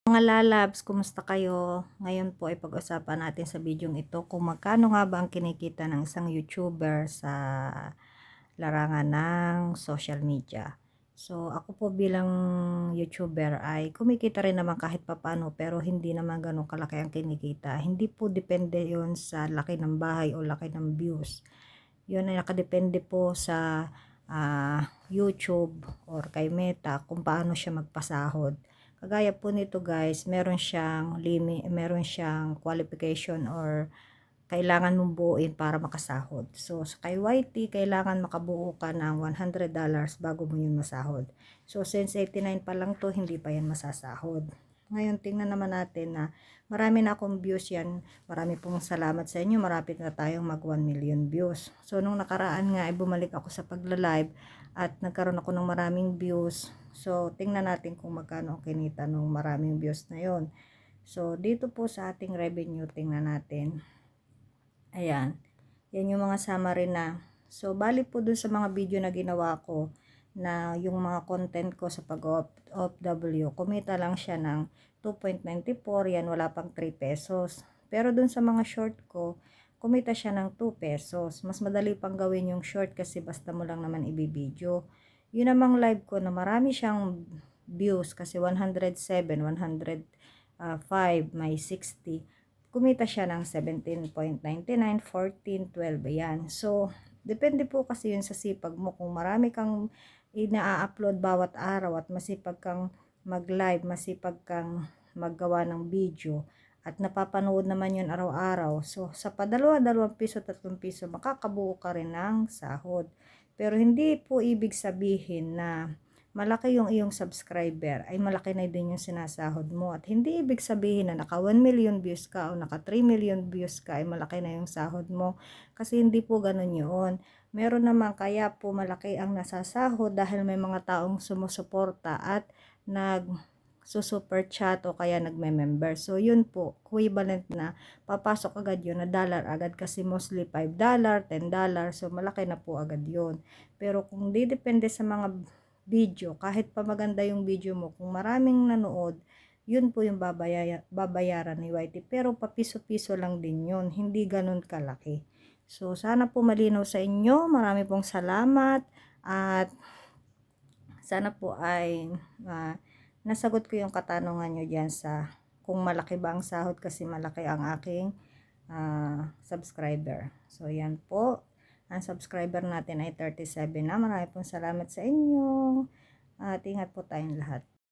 Mga lalabs, kumusta kayo? Ngayon po ay pag-usapan natin sa bidyong ito kung magkano nga ba ang kinikita ng isang YouTuber sa larangan ng social media. So, ako po bilang YouTuber ay kumikita rin naman kahit papaano pero hindi naman ganun kalaki ang kinikita. Hindi po depende yon sa laki ng bahay o laki ng views. Yun ay nakadepende po sa YouTube or kay Meta kung paano siya magpasahod. Kagaya po nito guys, meron siyang limit, meron siyang qualification or kailangan mong buuin para makasahod. So, sa kay YT, kailangan makabuo ka ng $100 bago mo yun masahod. So, since 89 pa lang to, hindi pa yan masasahod. Ngayon, tingnan naman natin na marami na akong views yan. Marami pong salamat sa inyo. Marapit na tayong mag 1 million views. So, nung nakaraan nga, ay bumalik ako sa pagla-live at nagkaroon ako ng maraming views. So, tingnan natin kung magkano ang kinita nung maraming views na yon. So, dito po sa ating revenue, tingnan natin. Ayan. Yan yung mga summary na. So, bali po dun sa mga video na ginawa ko na yung mga content ko sa pag-OFW, kumita lang siya ng 2.94. Yan, wala pang 3 pesos. Pero dun sa mga short ko, kumita siya ng 2 pesos. Mas madali pang gawin yung short kasi basta mo lang naman ibibideo. Yun namang live ko na marami siyang views kasi 107, 105, may 60. Kumita siya ng 17.99, 14, 12, ayan. So, depende po kasi yun sa sipag mo. Kung marami kang ina-upload bawat araw at masipag kang mag-live, masipag kang maggawa ng video, at napapanood naman yun araw-araw. So, sa padalawa, 2 piso, 3 piso, makakabuo ka rin ng sahod. Pero hindi po ibig sabihin na malaki yung iyong subscriber, ay malaki na din yung sinasahod mo. At hindi ibig sabihin na naka 1 million views ka o naka 3 million views ka, ay malaki na yung sahod mo. Kasi hindi po ganun yun. Meron naman kaya po malaki ang nasasahod dahil may mga taong sumusuporta at super chat o kaya nagme-member. So, yun po, equivalent na papasok agad yun na dollar agad kasi mostly $5, $10. So, malaki na po agad yun. Pero kung didepende sa mga video, kahit pa maganda yung video mo, kung maraming nanood, yun po yung babayaran ni YT. Pero papiso-piso lang din yun, hindi ganun kalaki. So, sana po malinaw sa inyo. Marami pong salamat at sana po ay nasagot ko yung katanungan nyo dyan sa kung malaki ba ang sahod kasi malaki ang aking subscriber. So, yan po. Ang subscriber natin ay 37 na. Marami pong salamat sa inyo. At ingat po tayong lahat.